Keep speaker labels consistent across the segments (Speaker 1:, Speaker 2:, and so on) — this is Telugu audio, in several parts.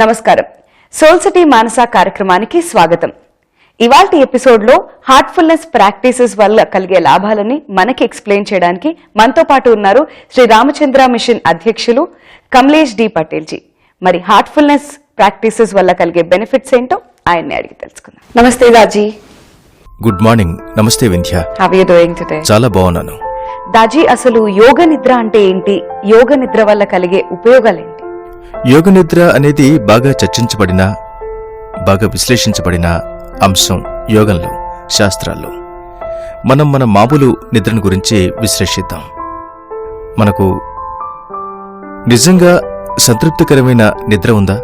Speaker 1: నమస్కారం. సోల్ సిటీ మానస కార్యక్రమానికి స్వాగతం. ఇవాల్టి ఎపిసోడ్లో హార్ట్ఫుల్నెస్ ప్రాక్టీసెస్ వల్ల కలిగే లాభాలని మనకి ఎక్స్ప్లెయిన్ చేయడానికి మనతో పాటు ఉన్నారు శ్రీ రామచంద్ర మిషన్ అధ్యక్షులు కమలేష్ డి పటేల్ జీ. మరి హార్ట్ఫుల్నెస్ ప్రాక్టీసెస్ వల్ల కలిగే బెనిఫిట్స్ ఏంటో ఆయన్ని అడిగి తెలుసుకుందాం. నమస్తే దాజీ.
Speaker 2: Good morning. నమస్తే Vindhya.
Speaker 1: How are you doing today?
Speaker 2: చాలా బాగున్నాను.
Speaker 1: దాజీ, అసలు యోగ నిద్ర అంటే ఏంటి? యోగ నిద్ర వల్ల కలిగే ఉపయోగాలేంటి?
Speaker 2: యోగ నిద్ర అనేది బాగా చర్చించబడిన, బాగా విశ్లేషించబడిన అంశం యోగంలో, శాస్త్రాల్లో. మనం మన మామూలు నిద్రను గురించి విశ్లేషిద్దాం. మనకు నిజంగా సంతృప్తికరమైన నిద్ర ఉందా?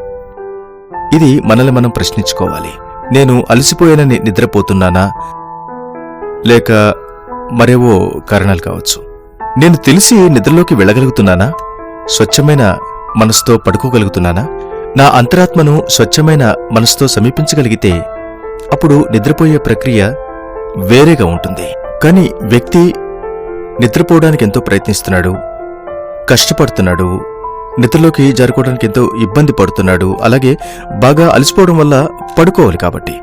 Speaker 2: ఇది మనల్ని మనం ప్రశ్నించుకోవాలి. నేను అలసిపోయానని నిద్రపోతున్నానా, లేక మరేవో కారణాలు కావచ్చు. నేను తెలిసి నిద్రలోకి వెళ్ళగలుగుతున్నానా? స్వచ్ఛమైన మనసుతో పడుకోగలుగుతున్నానా? నా అంతరాత్మను స్వచ్ఛమైన మనసుతో సమీపించగలిగితే అప్పుడు నిద్రపోయే ప్రక్రియ వేరేగా ఉంటుంది. కానీ వ్యక్తి నిద్రపోవడానికి ఎంతో ప్రయత్నిస్తున్నాడు, కష్టపడుతున్నాడు, నిద్రలోకి జారుకోవడానికి ఎంతో ఇబ్బంది పడుతున్నాడు. అలాగే బాగా అలసిపోవడం వల్ల పడుకోవాలి కాబట్టి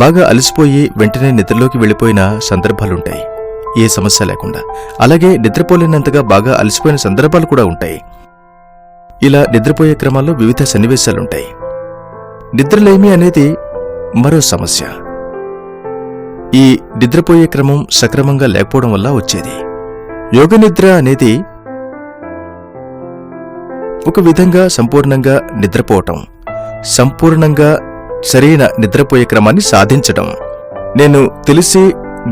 Speaker 2: బాగా అలసిపోయి వెంటనే నిద్రలోకి వెళ్ళిపోయిన సందర్భాలుంటాయి, ఏ సమస్య లేకుండా. అలాగే నిద్రపోలేనంతగా బాగా అలసిపోయిన సందర్భాలు కూడా ఉంటాయి. ఇలా నిద్రపోయే క్రమాల్లో వివిధ సన్నివేశాలుంటాయి. నిద్రలేమి అనేది మరో సమస్య. ఈ నిద్రపోయే క్రమం సక్రమంగా లేకపోవడం వల్ల వచ్చేది. యోగ నిద్ర అనేది ఒక విధంగా సంపూర్ణంగా నిద్రపోవటం, సంపూర్ణంగా సరైన నిద్రపోయే క్రమాన్ని సాధించడం. నేను తెలిసి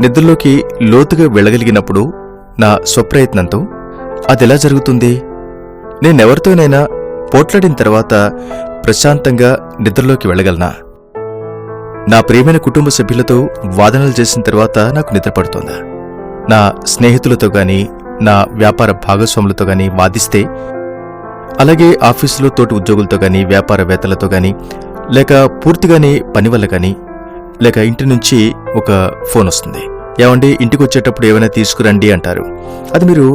Speaker 2: నిద్రలోకి లోతుగా వెళ్ళగలిగినప్పుడు నా స్వప్రయత్నంతో అదెలా జరుగుతుంది? నేనెవరితోనైనా పోట్లాడిన తర్వాత ప్రశాంతంగా నిద్రలోకి వెళ్ళగలనా? నా ప్రియమైన కుటుంబ సభ్యులతో వాదనలు చేసిన తర్వాత నాకు నిద్రపడుతోందా? నా స్నేహితులతో గాని, నా వ్యాపార భాగస్వాములతో గాని వాదిస్తే, అలాగే ఆఫీసులో తోటి ఉద్యోగులతో గాని, వ్యాపారవేత్తలతో గాని, లేక పూర్తిగానే పని వల్ల గాని, లేక ఇంటి నుంచి ఒక ఫోన్ వస్తుంది. ఏమండి, ఇంటికి వచ్చేటప్పుడు ఏమైనా తీసుకురండి అంటారు. అది మీరు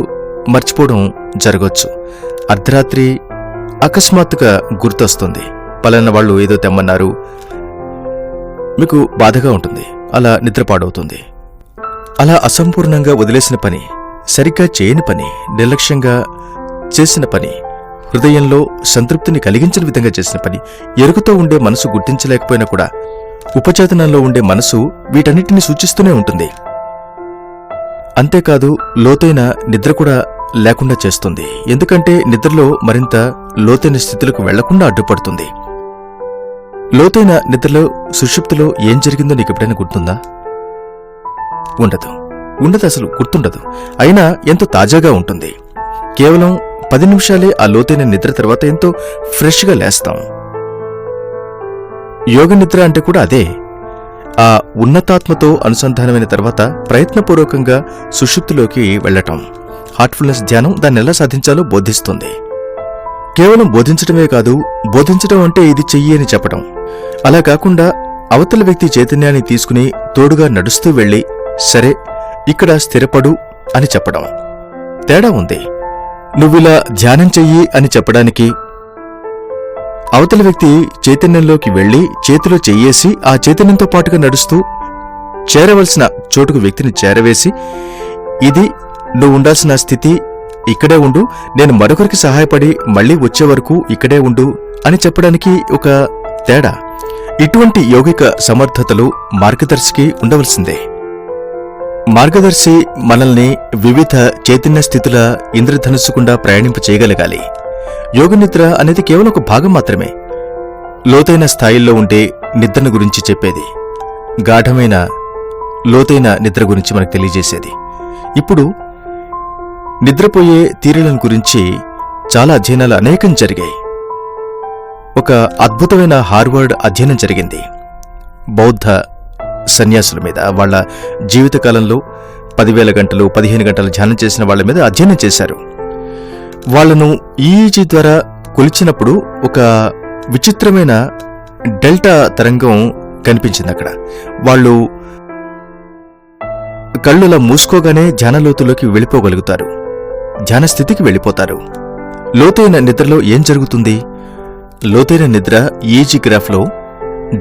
Speaker 2: మర్చిపోవడం జరగచ్చు. అర్ధరాత్రి అకస్మాత్తుగా గుర్తొస్తుంది, పలానా వాళ్ళు ఏదో తెమ్మన్నారు. మీకు బాధగా ఉంటుంది, అలా నిద్రపాడవుతుంది. అలా అసంపూర్ణంగా వదిలేసిన పని, సరిగ్గా చేయని పని, నిర్లక్ష్యంగా చేసిన పని, హృదయంలో సంతృప్తిని కలిగించిన విధంగా చేసిన పని, ఎరుకతో ఉండే మనసు గుర్తించలేకపోయినా కూడా ఉపచేతనంలో ఉండే మనసు వీటన్నిటిని సూచిస్తూనే ఉంటుంది. అంతేకాదు, లోతైన నిద్ర కూడా లేకుండా చేస్తుంది. ఎందుకంటే నిద్రలో మరింత లోతైన స్థితులకు వెళ్లకుండా అడ్డుపడుతుంది. లోతైన నిద్రలో, సుషుప్తిలో ఏం జరిగిందో నీకు ఎప్పుడైనా గుర్తుందా? ఉండదు, అసలు గుర్తుండదు. అయినా ఎంతో తాజాగా ఉంటుంది. కేవలం 10 నిమిషాలే ఆ లోతైన నిద్ర తర్వాత ఎంతో ఫ్రెష్గా లేస్తాం. యోగ నిద్ర అంటే కూడా అదే. ఆ ఉన్నతాత్మతో అనుసంధానమైన తర్వాత ప్రయత్నపూర్వకంగా సుషుప్తిలోకి వెళ్లటం. హార్ట్ఫుల్నెస్ ధ్యానం దాన్ని ఎలా సాధించాలో బోధిస్తుంది. కేవలం బోధించడమే కాదు, బోధించడం అంటే ఇది చెయ్యి అని చెప్పడం. అలా కాకుండా అవతల వ్యక్తి చైతన్యాన్ని తీసుకుని తోడుగా నడుస్తూ వెళ్లి, సరే ఇక్కడ స్థిరపడు అని చెప్పడం. తేడా ఉంది. నువ్విలా ధ్యానం చెయ్యి అని చెప్పడానికి, అవతల వ్యక్తి చైతన్యంలోకి వెళ్లి చేతిలో చెయ్యేసి ఆ చైతన్యంతో పాటుగా నడుస్తూ చేరవలసిన చోటుకు వ్యక్తిని చేరవేసి, ఇది నువ్వు ఉండాల్సిన స్థితి, ఇక్కడే ఉండు, నేను మరొకరికి సహాయపడి మళ్లీ వచ్చే వరకు ఇక్కడే ఉండు అని చెప్పడానికి ఒక తేడా. ఇటువంటి యోగిక సమర్థతలు మార్గదర్శికి ఉండవలసిందే. మార్గదర్శి మనల్ని వివిధ చైతన్య స్థితుల ఇంద్రధనుస్సుకుండా ప్రయాణింప చేయగలగాలి. యోగనిద్ర అనేది కేవలం ఒక భాగం మాత్రమే. లోతైన స్థాయిల్లో ఉండే నిద్రను గురించి చెప్పేది, గాఢమైన లోతైన నిద్ర గురించి మనకు తెలియజేసేది. ఇప్పుడు నిద్రపోయే తీరులను గురించి చాలా అధ్యయనాలు అనేకం జరిగాయి. ఒక అద్భుతమైన హార్వర్డ్ అధ్యయనం జరిగింది బౌద్ధ సన్యాసుల మీద. వాళ్ల జీవితకాలంలో 10,000 గంటలు, 15 గంటలు ధ్యానం చేసిన వాళ్ల మీద అధ్యయనం చేశారు. వాళ్లను ఈఈజీ ద్వారా కొలిచినప్పుడు ఒక విచిత్రమైన డెల్టా తరంగం కనిపించింది అక్కడ. వాళ్ళు కళ్ళులా మూసుకోగానే ధ్యానలోతులోకి వెళ్ళిపోగలుగుతారు, ధ్యానస్థితికి వెళ్ళిపోతారు. లోతైన నిద్రలో ఏం జరుగుతుంది? లోతైన నిద్ర ఈజీ గ్రాఫ్లో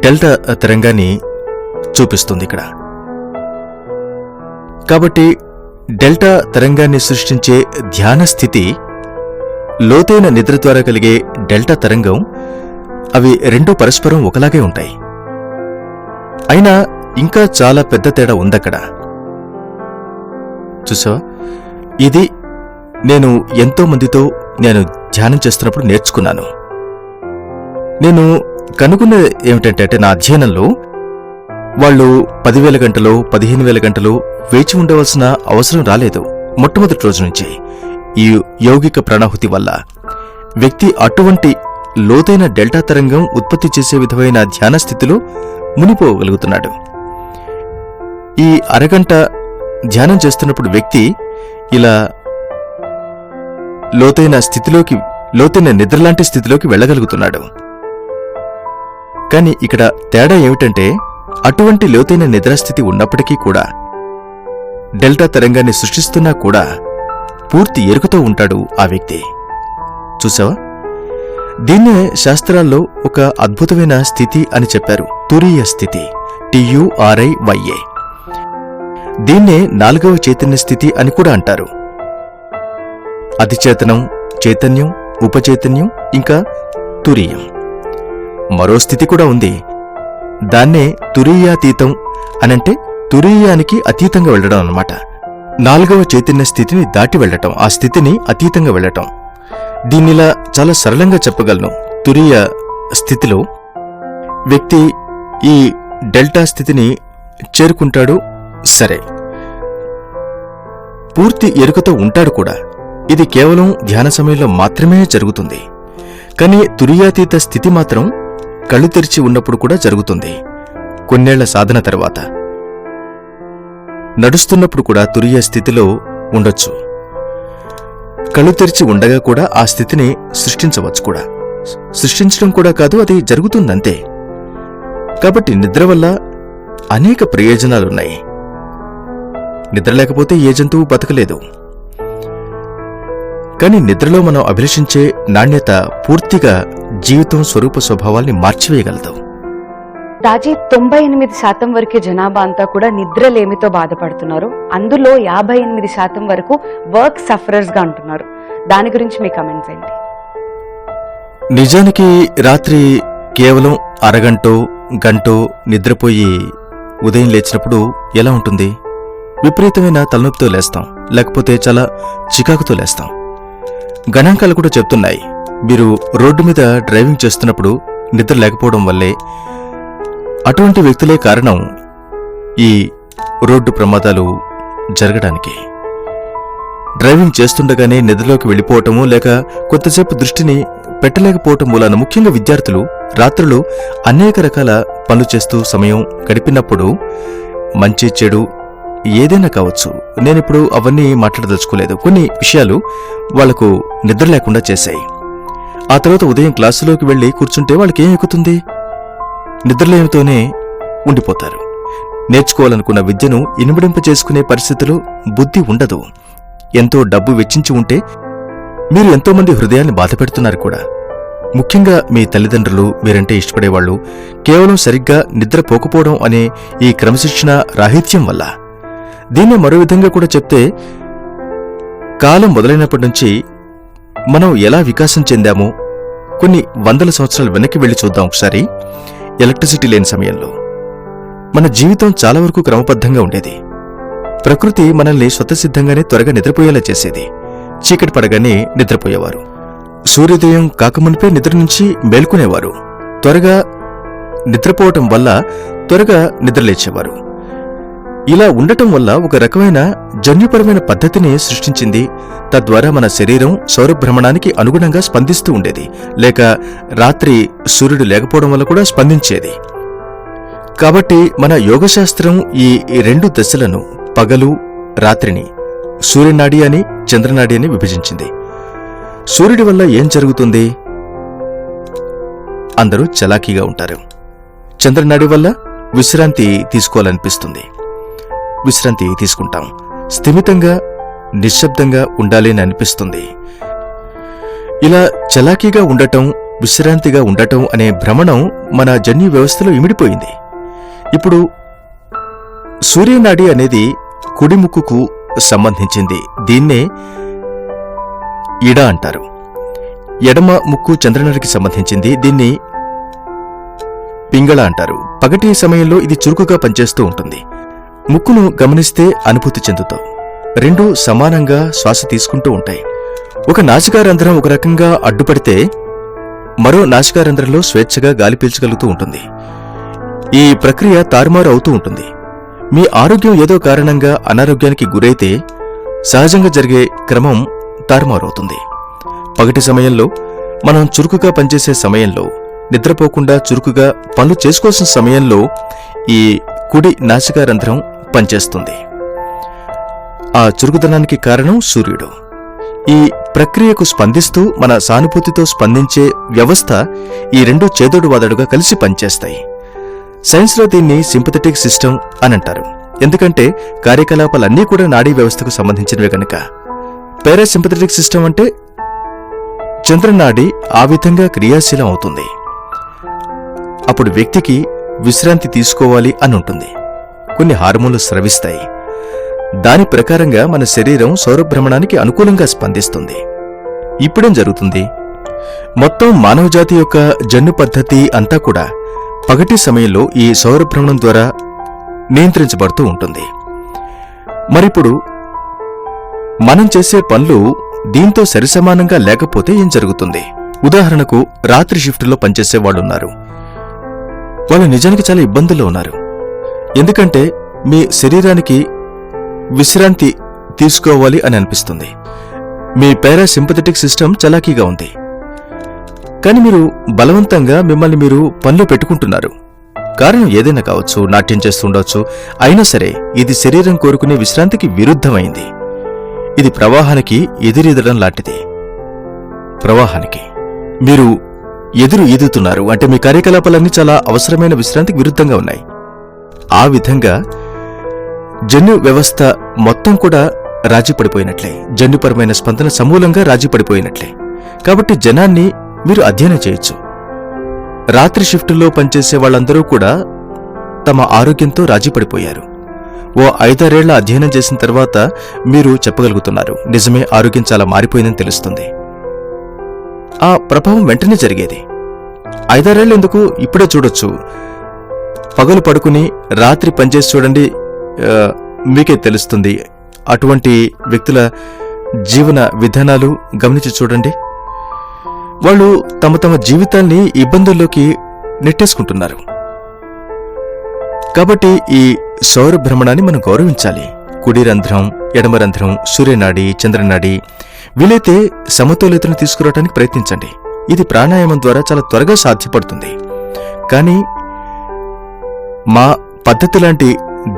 Speaker 2: డెల్టా తరంగాన్ని చూపిస్తుంది ఇక్కడ. కాబట్టి డెల్టా తరంగాన్ని సృష్టించే ధ్యాన స్థితి, లోతైన నిద్ర ద్వారా కలిగే డెల్టా తరంగం, అవి రెండూ పరస్పరం ఒకలాగే ఉంటాయి. అయినా ఇంకా చాలా పెద్ద తేడా ఉందక్కడ. చూసావా? ఇది నేను ఎంతో మందితో నేను ధ్యానం చేస్తున్నప్పుడు నేర్చుకున్నాను. నేను కనుగొన్నది ఏమిటంటే, నా అధ్యయనంలో వాళ్ళు 10,000 గంటలు 15,000 గంటలు వేచి ఉండవలసిన అవసరం రాలేదు. మొట్టమొదటి రోజు నుంచి ఈ యౌగిక ప్రాణాహుతి వల్ల వ్యక్తి అటువంటి లోతైన డెల్టా తరంగం ఉత్పత్తి చేసే విధమైన ధ్యాన స్థితిలో మునిపోగలుగుతున్నాడు. ఈ అరగంట ధ్యానం చేస్తున్నప్పుడు వ్యక్తి ఇలా లోతైన నిద్రలాంటి స్థితిలోకి వెళ్ళగలుగుతున్నాడు. కాని ఇక్కడ తేడా ఏమిటంటే, అటువంటి లోతైన నిద్రాస్థితి ఉన్నప్పటికీ కూడా, డెల్టా తరంగాన్ని సృష్టిస్తున్నా కూడా పూర్తి ఎరుకతో ఉంటాడు ఆ వ్యక్తి. చూసావా? దీన్నే శాస్త్రాల్లో ఒక అద్భుతమైన స్థితి అని చెప్పారు. తురీయ స్థితి, TURIYA. దీన్నే 4వ చైతన్య స్థితి అని కూడా అంటారు. అధిచేతనం, చైతన్యం, ఉపచైతన్యం, ఇంకా తురీయం. మరో స్థితి కూడా ఉంది. దాన్నే తురీయాతీతం అనంటే తురీయానికి అతీతంగా వెళ్లడం అన్నమాట. 4వ చైతన్య స్థితిని దాటి వెళ్లటం, ఆ స్థితిని అతీతంగా వెళ్లటం. దీన్నిలా చాలా సరళంగా చెప్పగలను. తురీయ స్థితిలో వ్యక్తి ఈ డెల్టా స్థితిని చేరుకుంటాడు. సరే, పూర్తి ఎరుకతో ఉంటాడు కూడా. ఇది కేవలం ధ్యాన సమయంలో మాత్రమే జరుగుతుంది. కానీ తురీయాతీత స్థితి మాత్రం కళ్ళు తెరిచి ఉన్నప్పుడు కూడా జరుగుతుంది. కొన్నేళ్ల సాధన తర్వాత నడుస్తున్నప్పుడు కూడా తురీయ స్థితిలో ఉండొచ్చు. కళ్ళు తెరిచి ఉండగా కూడా ఆ స్థితిని సృష్టించవచ్చు కూడా. సృష్టించడం కూడా కాదు, అది జరుగుతుందంతే. కాబట్టి నిద్ర వల్ల అనేక ప్రయోజనాలున్నాయి. నిద్ర లేకపోతే ఏ జంతువు బతకలేదు. కాని నిద్రలో మనం అభిలషించే నాణ్యత పూర్తిగా జీవితం స్వరూప స్వభావాల్ని మార్చివేయగలదు.
Speaker 1: రాజీ, 98% వరకే జనాభా అంతా కూడా నిద్రలేమితో బాధపడుతున్నారు. అందులో 58% వరకు వర్క్ సఫరర్స్ గా అంటున్నారు. దాని గురించి మీ కమెంట్స్ ఏంటి?
Speaker 2: నిజానికి రాత్రి కేవలం అరగంటో గంటో నిద్రపోయి ఉదయం లేచినప్పుడు ఎలా ఉంటుంది? విపరీతమైన తలనొప్పితో లేస్తాం, లేకపోతే చాలా చికాకుతో లేస్తాం. గణాంకాలు కూడా చెప్తున్నాయి, మీరు రోడ్డు మీద డ్రైవింగ్ చేస్తున్నప్పుడు నిద్ర లేకపోవడం వల్లే అటువంటి వ్యక్తులే కారణం ఈ రోడ్డు ప్రమాదాలు జరగడానికి. డ్రైవింగ్ చేస్తుండగానే నిద్రలోకి వెళ్ళిపోవటము, లేక కొంతసేపు దృష్టిని పెట్టలేకపోవటం మూలాన ముఖ్యంగా విద్యార్థులు రాత్రులు అనేక రకాల పనులు చేస్తూ సమయం గడిపినప్పుడు, మంచి చెడు ఏదైనా కావచ్చు, నేనిప్పుడు అవన్నీ మాట్లాడదలుచుకోలేదు, కొన్ని విషయాలు వాళ్లకు నిద్ర లేకుండా చేశాయి. ఆ తర్వాత ఉదయం క్లాసులోకి వెళ్లి కూర్చుంటే వాళ్ళకేం ఎక్కుతుంది? నిద్రలేమితోనే ఉండిపోతారు. నేర్చుకోవాలనుకున్న విద్యను ఇనుమడింపచేసుకునే పరిస్థితిలో బుద్ధి ఉండదు. ఎంతో డబ్బు వెచ్చించి ఉంటే మీరు ఎంతోమంది హృదయాన్ని బాధపెడుతున్నారు కూడా. ముఖ్యంగా మీ తల్లిదండ్రులు మీరంటే ఇష్టపడేవాళ్లు కేవలం సరిగ్గా నిద్రపోకపోవడం అనే ఈ క్రమశిక్షణ రాహిత్యం వల్ల. దీన్ని మరో విధంగా కూడా చెప్తే, కాలం మొదలైనప్పటి నుంచి మనం ఎలా వికాసం చెందామో కొన్ని వందల సంవత్సరాలు వెనక్కి వెళ్లి చూద్దాం ఒకసారి. ఎలక్ట్రిసిటీ లేని సమయంలో మన జీవితం చాలా వరకు క్రమబద్ధంగా ఉండేది. ప్రకృతి మనల్ని స్వతసిద్ధంగానే త్వరగా నిద్రపోయేలా చేసేది. చీకటి పడగానే నిద్రపోయేవారు. సూర్యోదయం కాకమునిపే నిద్ర నుంచి మేల్కొనేవారు. త్వరగా నిద్రపోవటం వల్ల త్వరగా నిద్రలేచేవారు. ఇలా ఉండటం వల్ల ఒక రకమైన జన్యుపరమైన పద్ధతిని సృష్టించింది. తద్వారా మన శరీరం సౌరభ్రమణానికి అనుగుణంగా స్పందిస్తూ ఉండేది, లేక రాత్రి సూర్యుడు లేకపోవడం వల్ల కూడా స్పందించేది. కాబట్టి మన యోగశాస్త్రం ఈ రెండు దశలను, పగలు రాత్రిని, సూర్యనాడి అని చంద్రనాడి అని విభజించింది. సూర్యుడి వల్ల ఏం జరుగుతుంది? అందరూ చలాకీగా ఉంటారు. చంద్రనాడి వల్ల విశ్రాంతి తీసుకోవాలనిపిస్తుంది. విశ్రాంతి తీసుకుంటాం. స్థిమితంగా నిశ్శబ్దంగా ఉండాలి అని అనిపిస్తుంది. ఇలా చలాకీగా ఉండటం, విశ్రాంతిగా ఉండటం అనే భ్రమణం మన జన్యు వ్యవస్థలో ఇమిడిపోయింది. ఇప్పుడు సూర్యనాడి అనేది కుడి ముక్కుకు సంబంధించింది. దీన్నే ఇడ అంటారు. ఎడమ ముక్కు చంద్రనాడికి సంబంధించింది. దీన్ని పింగళ అంటారు. పగటి సమయంలో ఇది చురుకుగా పనిచేస్తూ ఉంటుంది. ముక్కును గమనిస్తే అనుభూతి చెందుతావు. రెండూ సమానంగా శ్వాస తీసుకుంటూ ఉంటాయి. ఒక నాసికారంధ్రం ఒక రకంగా అడ్డుపడితే మరో నాసికారంధ్రంలో స్వేచ్ఛగా గాలి పీల్చగలుగుతూ ఉంటుంది. ఈ ప్రక్రియ తారుమారు అవుతూ ఉంటుంది. మీ ఆరోగ్యం ఏదో కారణంగా అనారోగ్యానికి గురైతే సహజంగా జరిగే క్రమం తారుమారవుతుంది. పగటి సమయంలో మనం చురుకుగా పనిచేసే సమయంలో, నిద్రపోకుండా చురుకుగా పనులు చేసుకోవాల్సిన సమయంలో ఈ కుడి నాసికారంధ్రం పనిచేస్తుంది. ఆ చురుకుదనానికి కారణం సూర్యుడు. ఈ ప్రక్రియకు స్పందిస్తూ మన సానుభూతితో స్పందించే వ్యవస్థ ఈ రెండు చేదోడు వాదడుగా కలిసి పనిచేస్తాయి. సైన్స్లో దీన్ని సింపథెటిక్ సిస్టమ్ అనంటారు. ఎందుకంటే కార్యకలాపాలన్నీ కూడా నాడీ వ్యవస్థకు సంబంధించినవే గనుక. పారాసింపథెటిక్ సిస్టమ్ అంటే చంద్రనాడి ఆ విధంగా క్రియాశీలం అవుతుంది. అప్పుడు వ్యక్తికి విశ్రాంతి తీసుకోవాలి అని ఉంటుంది. కొన్ని హార్మోన్లు స్రవిస్తాయి. దాని ప్రకారంగా మన శరీరం సౌరభ్రమణానికి అనుకూలంగా స్పందిస్తుంది. ఇప్పుడేం జరుగుతుంది? మొత్తం మానవజాతి యొక్క జన్యు పద్ధతి అంతా కూడా పగటి సమయంలో ఈ సౌరభ్రమణం ద్వారా నియంత్రించబడుతూ ఉంటుంది. మరిప్పుడు మనం చేసే పనులు దీంతో సరిసమానంగా లేకపోతే ఏం జరుగుతుంది? ఉదాహరణకు రాత్రి షిఫ్టులో పనిచేసే వాళ్ళున్నారు. వాళ్ళు నిజానికి చాలా ఇబ్బందుల్లో ఉన్నారు. ఎందుకంటే మీ శరీరానికి విశ్రాంతి తీసుకోవాలి అని అనిపిస్తుంది. మీ పారాసింపథెటిక్ సిస్టమ్ చలాకీగా ఉంది. కానీ మీరు బలవంతంగా మిమ్మల్ని మీరు పనిలో పెట్టుకుంటున్నారు. కారణం ఏదైనా కావచ్చు, నాట్యం చేస్తుండవచ్చు. అయినా సరే ఇది శరీరం కోరుకునే విశ్రాంతికి విరుద్ధమైంది. ఇది ప్రవాహానికి ఎదురీదడం లాంటిది. ప్రవాహానికి మీరు ఎదురు ఈదుతున్నారు అంటే మీ కార్యకలాపాలన్నీ చాలా అవసరమైన విశ్రాంతికి విరుద్ధంగా ఉన్నాయి. ఆ విధంగా జన్యు వ్యవస్థ మొత్తం కూడా రాజీపడిపోయినట్లే. జన్యుపరమైన స్పందన సమూలంగా రాజీపడిపోయినట్లే. కాబట్టి జనాన్ని మీరు అధ్యయనం చేయొచ్చు. రాత్రి షిఫ్టుల్లో పనిచేసే వాళ్ళందరూ కూడా తమ ఆరోగ్యంతో రాజీపడిపోయారు. ఓ 5-6 ఏళ్ల అధ్యయనం చేసిన తర్వాత మీరు చెప్పగలుగుతున్నారు, నిజమే ఆరోగ్యం చాలా మారిపోయిందని తెలుస్తుంది. ఆ ప్రభావం వెంటనే జరిగేది. 5-6 ఏళ్ళు ఎందుకు, ఇప్పుడే చూడొచ్చు. పగలు పడుకుని రాత్రి పనిచేసి చూడండి, మీకే తెలుస్తుంది. అటువంటి వ్యక్తుల జీవన విధానాలు గమనించి చూడండి. వాళ్ళు తమ తమ జీవితాల్ని ఇబ్బందుల్లోకి నెట్టేసుకుంటున్నారు. కాబట్టి ఈ సౌరభ్రమణాన్ని మనం గౌరవించాలి. కుడి రంధ్రం, ఎడమ రంధ్రం, సూర్యనాడి, చంద్రనాడి, వీలైతే సమతుల్యతను తీసుకురావడానికి ప్రయత్నించండి. ఇది ప్రాణాయామం ద్వారా చాలా త్వరగా సాధ్యపడుతుంది. కానీ మా పద్ధతి లాంటి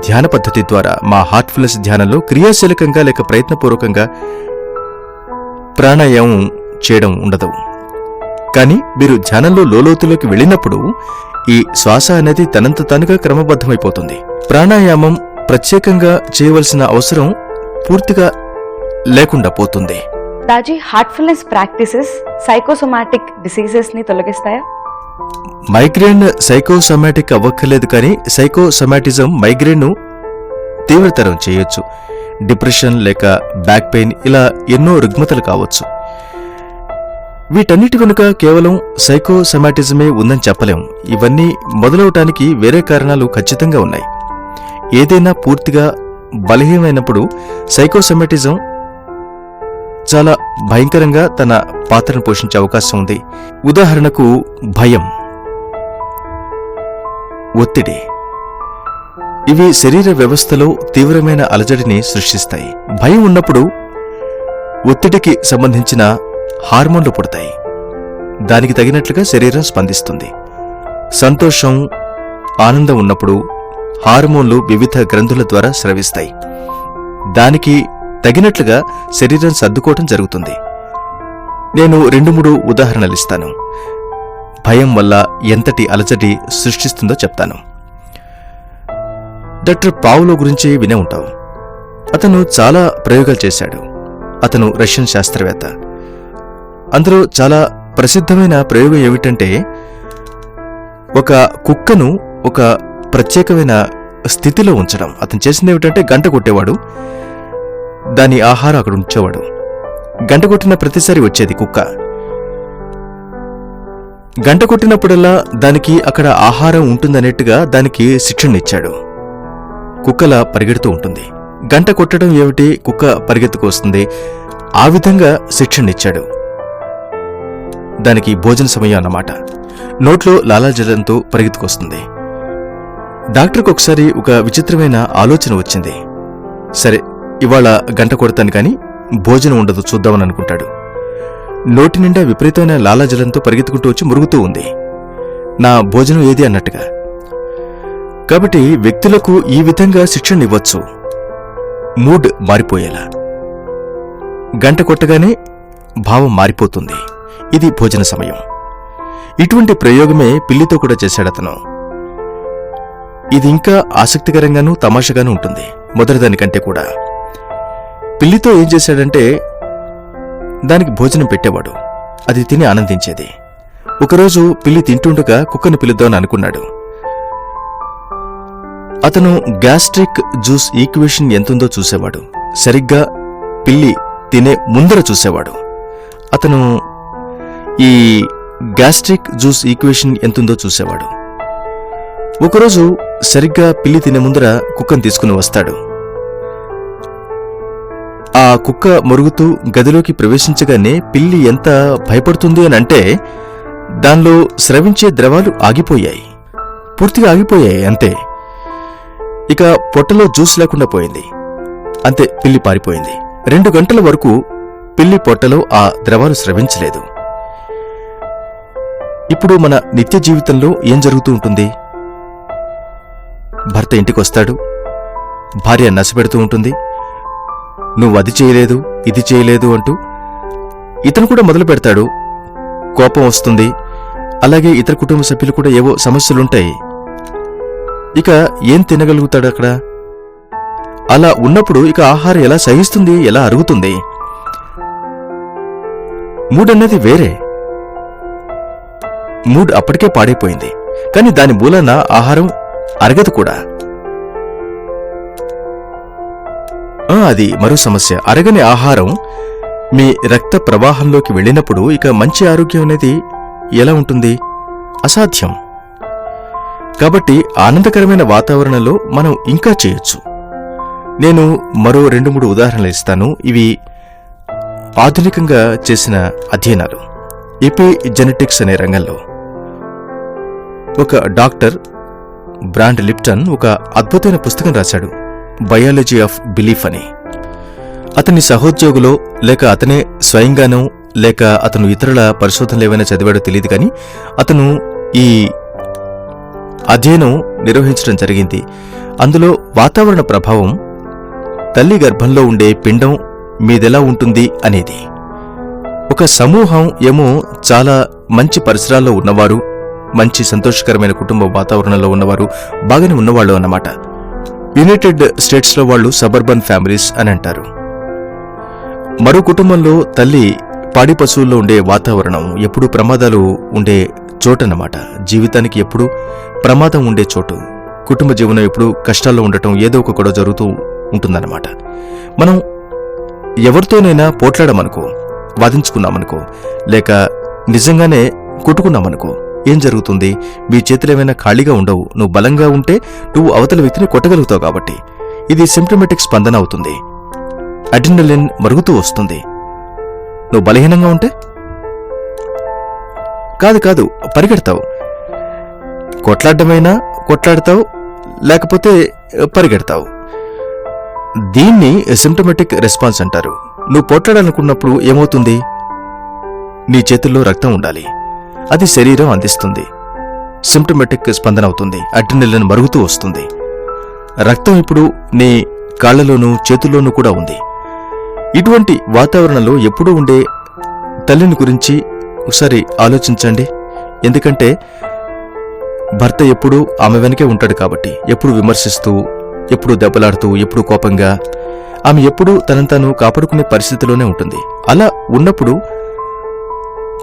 Speaker 2: ధ్యాన పద్ధతి ద్వారా, మా హార్ట్ఫుల్నెస్ ధ్యానంలో క్రియాశీలకంగా లేక ప్రయత్నపూర్వకంగా ప్రాణాయామం చేయడం ఉండదు. కానీ మీరు ధ్యానంలో లోతులోకి వెళ్ళినప్పుడు ఈ శ్వాస అనేది తనంత తానుగా క్రమబద్ధమైపోతుంది. ప్రాణాయామం ప్రత్యేకంగా చేయవలసిన అవసరం పూర్తిగా లేకుండా పోతుంది.
Speaker 1: రాజీ, హార్ట్ఫుల్నెస్ ప్రాక్టీసెస్ సైకోసోమాటిక్ డిసీజెస్ ని తొలగిస్తాయా?
Speaker 2: మైగ్రేన్ సైకోసోమాటిక్ అవ్వక్కర్లేదు, కానీ సైకోసోమాటిజం మైగ్రేన్ను తీవ్రతరం చేయొచ్చు. డిప్రెషన్ లేక బ్యాక్ పెయిన్, ఇలా ఎన్నో రుగ్మతలు కావచ్చు. వీటన్నిటి వెనుక కేవలం సైకోసోమాటిజమే ఉందని చెప్పలేం. ఇవన్నీ మొదలవటానికి వేరే కారణాలు ఖచ్చితంగా ఉన్నాయి. ఏదైనా పూర్తిగా బలహీనమైనప్పుడు సైకోసోమాటిజం చాలా భయంకరంగా తన పాత్రను పోషించే అవకాశం ఉంది. ఉదాహరణకు భయం, ఒత్తిడి. ఇవి శరీర వ్యవస్థలో తీవ్రమైన అలజడిని సృష్టిస్తాయి. భయం ఉన్నప్పుడు ఒత్తిడికి సంబంధించిన హార్మోన్లు పుడతాయి. దానికి తగినట్లుగా శరీరం స్పందిస్తుంది. సంతోషం, ఆనందం ఉన్నప్పుడు హార్మోన్లు వివిధ గ్రంథుల ద్వారా స్రవిస్తాయి. దానికి తగినట్లుగా శరీరం సర్దుకోవటం జరుగుతుంది. నేను 2-3 ఉదాహరణలిస్తాను. భయం వల్ల ఎంతటి అలజడి సృష్టిస్తుందో చెప్తాను. డాక్టర్ పావ్లో గురించి వినే ఉంటావు. అతను చాలా ప్రయోగాలు చేశాడు. అతను రష్యన్ శాస్త్రవేత్త. అందులో చాలా ప్రసిద్ధమైన ప్రయోగం ఏమిటంటే, ఒక కుక్కను ఒక ప్రత్యేకమైన స్థితిలో ఉంచడం. అతను చేసింది ఏమిటంటే గంట కొట్టేవాడు, దాని ఆహారం అక్కడ ఉంచేవాడు. గంట కొట్టిన ప్రతిసారి వచ్చేది కుక్క. గంట కొట్టినప్పుడల్లా దానికి అక్కడ ఆహారం ఉంటుందనేట్టుగా దానికి శిక్షణనిచ్చాడు. కుక్కలా పరిగెడుతూ ఉంటుంది. గంట కొట్టడం ఏమిటి, కుక్క పరిగెత్తుకు వస్తుంది. ఆ విధంగా శిక్షణనిచ్చాడు. దానికి భోజన సమయం అన్నమాట. నోట్లో లాలాజలంతో పరిగెత్తుకొస్తుంది. డాక్టర్కి ఒకసారి ఒక విచిత్రమైన ఆలోచన వచ్చింది. సరే, ఇవాళ గంట కొడతాను కానీ భోజనం ఉండదు, చూద్దామని అనుకుంటాడు. నోటి నిండా విపరీతమైన లాలాజలంతో పరిగెత్తుకుంటూ వచ్చి మురుగుతూ ఉంది. నా భోజనం ఏది అన్నట్టుగా. కాబట్టి వ్యక్తులకు ఈ విధంగా శిక్షణ ఇవ్వచ్చు, మూడ్ మారిపోయేలా. గంట కొట్టగానే భావం మారిపోతుంది. ఇది భోజన సమయం. ఇటువంటి ప్రయోగమే పిల్లితో కూడా చేశాడతను. ఇది ఇంకా ఆసక్తికరంగానూ తమాషగానూ ఉంటుంది, మొదటిదానికంటే కూడా. పిల్లితో ఏం చేశాడంటే, దానికి భోజనం పెట్టేవాడు, అది తిని ఆనందించేది. ఒకరోజు పిల్లి తింటుండగా కుక్కను పిలుద్దామని అనుకున్నాడు. అతను గ్యాస్ట్రిక్ జ్యూస్ ఈక్వేషన్ ఎంతుందో చూసేవాడు. సరిగ్గా పిల్లి తినే ముందర చూసేవాడు. అతను ఈ గ్యాస్ట్రిక్ జ్యూస్ ఈక్వేషన్ ఎంతుందో చూసేవాడు. ఒకరోజు సరిగ్గా పిల్లి తినే ముందర కుక్కను తీసుకుని వస్తాడు. ఆ కుక్క మొరుగుతూ గదిలోకి ప్రవేశించగానే పిల్లి ఎంత భయపడుతుంది అని అంటే, దానిలో స్రవించే ద్రవాలు ఆగిపోయాయి, పూర్తిగా ఆగిపోయాయి. అంతే. ఇక పొట్టలో జ్యూస్ లేకుండా పోయింది. అంతే, పిల్లి పారిపోయింది. 2 గంటల వరకు పిల్లి పొట్టలో ఆ ద్రవాలు స్రవించలేదు. ఇప్పుడు మన నిత్య జీవితంలో ఏం జరుగుతూ ఉంటుంది? భర్త ఇంటికొస్తాడు, భార్య నసపెడుతూ ఉంటుంది. నువ్వు అది చేయలేదు, ఇది చేయలేదు అంటూ. ఇతను కూడా మొదలు పెడతాడు. కోపం వస్తుంది. అలాగే ఇతర కుటుంబ సభ్యులు కూడా ఏవో సమస్యలుంటాయి. ఇక ఏం తినగలుగుతాడు అక్కడ? అలా ఉన్నప్పుడు ఇక ఆహారం ఎలా సహిస్తుంది, ఎలా అరుగుతుంది? మూడ్ అన్నది వేరే. మూడ్ అప్పటికే పాడైపోయింది. కానీ దాని మూలన ఆహారం అరగదు కూడా. అది మరో సమస్య. అరగని ఆహారం మీ రక్త ప్రవాహంలోకి వెళ్ళినప్పుడు ఇక మంచి ఆరోగ్యం అనేది ఎలా ఉంటుంది? అసాధ్యం. కాబట్టి ఆనందకరమైన వాతావరణంలో మనం ఇంకా చేయొచ్చు. నేను మరో 2-3 ఉదాహరణలు ఇస్తాను. ఇవి ఆధునికంగా చేసిన అధ్యయనాలు. ఎపిజెనెటిక్స్ అనే రంగంలో ఒక డాక్టర్ బ్రాండ్ లిప్టన్ ఒక అద్భుతమైన పుస్తకం రాశాడు, బయాలజీ ఆఫ్ బిలీఫ్ అని. అతని సహోద్యోగులో లేక అతనే స్వయంగానో లేక అతను ఇతరుల పరిశోధనలు ఏమైనా చదివాడో తెలియదు, కానీ అతను ఈ అధ్యయనం నిర్వహించడం జరిగింది. అందులో వాతావరణ ప్రభావం తల్లి గర్భంలో ఉండే పిండం మీదెలా ఉంటుంది అనేది. ఒక సమూహం ఏమో చాలా మంచి పరిసరాల్లో ఉన్నవారు, మంచి సంతోషకరమైన కుటుంబ వాతావరణంలో ఉన్నవారు, బాగానే ఉన్నవాళ్ళు అన్నమాట. యునైటెడ్ స్టేట్స్లో వాళ్ళు సబర్బన్ ఫ్యామిలీస్ అని అంటారు. మరో కుటుంబంలో తల్లి పాడి పశువుల్లో ఉండే వాతావరణం ఎప్పుడూ ప్రమాదాలు ఉండే చోటన్నమాట. జీవితానికి ఎప్పుడూ ప్రమాదం ఉండే చోటు. కుటుంబ జీవనం ఎప్పుడూ కష్టాల్లో ఉండటం, ఏదో ఒక గొడవ జరుగుతూ ఉంటుందన్నమాట. మనం ఎవరితోనైనా పోట్లాడమనుకో, వాదించుకున్నామనుకో, లేక నిజంగానే కొట్టుకున్నామనుకో, ఏం జరుగుతుంది? మీ చేతులు ఏమైనా ఖాళీగా ఉండవు. నువ్వు బలంగా ఉంటే నువ్వు అవతల వ్యక్తిని కొట్టగలుగుతావు. కాబట్టి ఇది సింప్టమాటిక్ స్పందన అవుతుంది. అడ్రినలిన్ మరుగుతూ వస్తుంది. నువ్వు బలహీనంగా ఉంటే కాదు పరిగెడతావు. కొట్లాడమైనా కొట్లాడతావు, లేకపోతే పరిగెడతావు. దీన్ని సింప్టమాటిక్ రెస్పాన్స్ అంటారు. నువ్వు పోట్లాడాలనుకున్నప్పుడు ఏమవుతుంది? నీ చేతుల్లో రక్తం ఉండాలి, అది శరీరం అందిస్తుంది. సింప్టమాటిక్ స్పందన అవుతుంది. అడ్రినలిన్ మరుగుతూ వస్తుంది. రక్తం ఇప్పుడు నీ కాళ్లలోనూ చేతుల్లోనూ కూడా ఉంది. ఇటువంటి వాతావరణంలో ఎప్పుడూ ఉండే తల్లిని గురించి ఒకసారి ఆలోచించండి. ఎందుకంటే భర్త ఎప్పుడూ ఆమె వెనకే ఉంటాడు కాబట్టి, ఎప్పుడు విమర్శిస్తూ, ఎప్పుడు దెబ్బలాడుతూ, ఎప్పుడు కోపంగా, ఆమె ఎప్పుడూ తనను తాను కాపాడుకునే పరిస్థితిలోనే ఉంటుంది. అలా ఉన్నప్పుడు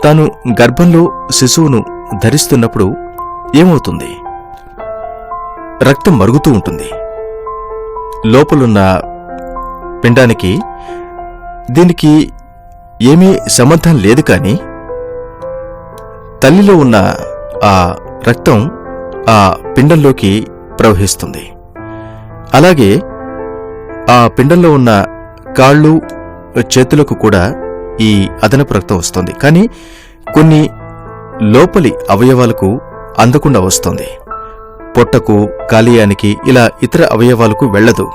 Speaker 2: తాను గర్భంలో శిశువును ధరిస్తున్నప్పుడు ఏమవుతుంది? రక్తం మరుగుతూ ఉంటుంది. లోపలున్న పిండానికి దీనికి ఏమీ సంబంధం లేదు, కానీ తల్లిలో ఉన్న ఆ రక్తం ఆ పిండంలోకి ప్రవహిస్తుంది. అలాగే ఆ పిండంలో ఉన్న కాళ్ళు చేతులకు కూడా ఈ అదనపు రక్తం వస్తుంది. కానీ కొన్ని లోపలి అవయవాలకు అందకుండా వస్తుంది. పొట్టకు, కాలేయానికి, ఇలా ఇతర అవయవాలకు వెళ్లదు.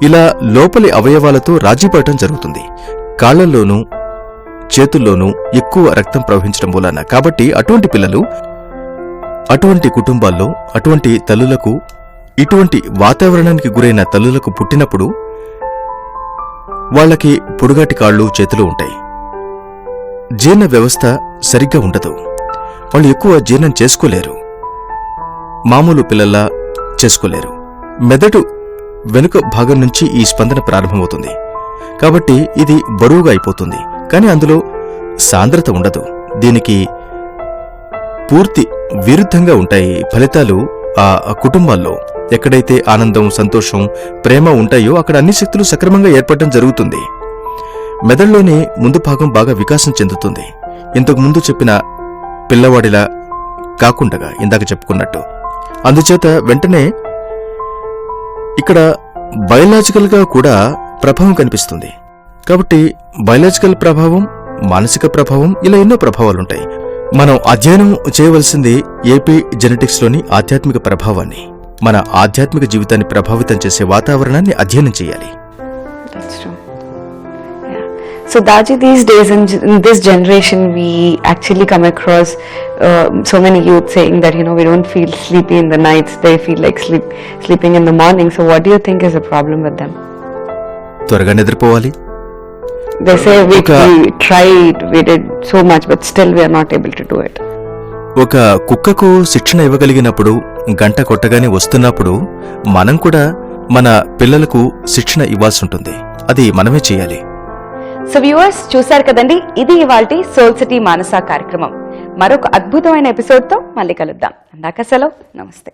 Speaker 2: ఇలా లోపలి అవయవాలతో రాజీపడటం జరుగుతుంది. కాళ్లలోనూ చేతుల్లోనూ ఎక్కువ రక్తం ప్రవహించడం మూలాన. కాబట్టి అటువంటి పిల్లలు, అటువంటి కుటుంబాల్లో, అటువంటి తల్లులకు, ఇటువంటి వాతావరణానికి గురైన తల్లులకు పుట్టినప్పుడు వాళ్లకి పొడుగాటి కాళ్ళు, చేతులు ఉంటాయి. జీర్ణ వ్యవస్థ సరిగ్గా ఉండదు. వాళ్ళు ఎక్కువ జీర్ణం చేసుకోలేరు. మామూలు పిల్లల్లా చేసుకోలేరు. మెదడు వెనుక భాగం నుంచి ఈ స్పందన ప్రారంభమవుతుంది. కాబట్టి ఇది బరువుగా అయిపోతుంది. కానీ అందులో సాంద్రత ఉండదు. దీనికి పూర్తి విరుద్ధంగా ఉంటాయి ఫలితాలు. ఆ కుటుంబాల్లో ఎక్కడైతే ఆనందం, సంతోషం, ప్రేమ ఉంటాయో అక్కడ అన్ని శక్తులు సక్రమంగా ఏర్పడటం జరుగుతుంది. మెదడులోని ముందు భాగం బాగా వికాసం చెందుతుంది. ఇంతకు ముందు చెప్పిన పిల్లవాడిలా కాకుండా, ఇందాక చెప్పుకున్నట్టు. అందుచేత వెంటనే ఇక్కడ బయలాజికల్ గా కూడా ప్రభావం కనిపిస్తుంది. కాబట్టి బయలాజికల్ ప్రభావం, మానసిక ప్రభావం, ఇలా ఎన్నో ప్రభావాలుంటాయి. మనం అధ్యయనం చేయవలసింది ఏపీ జెనెటిక్స్ లోని ఆధ్యాత్మిక ప్రభావాన్ని. మన ఆధ్యాత్మిక జీవితాన్ని ప్రభావితం చేసే వాతావరణాన్ని అధ్యయనం చేయాలి.
Speaker 1: So Daji, these days in this generation, we actually come across so many youth saying that, we don't feel sleepy in the nights, they feel like sleeping in the morning. So what do you think is the problem with them?
Speaker 2: త్వరగా నిద్రపోవాలి.
Speaker 1: They say we tried, we did so much, but still we are not able to do it.
Speaker 2: ఒక కుక్కకు శిక్షణ ఇవ్వగలిగినప్పుడు, గంట కొట్టగానే వస్తున్నప్పుడు మనం కూడా మన పిల్లలకు శిక్షణ ఇవ్వాల్సి ఉంటుంది. అది మనమే చేయాలి.
Speaker 1: సో వ్యూవర్స్, చూశారు కదండి, ఇది ఇవాల్టి సోల్ సిటీ మానస కార్యక్రమం. మరొక అద్భుతమైన ఎపిసోడ్తో మళ్ళీ కలుద్దాం. అందాక సెలవు, నమస్తే.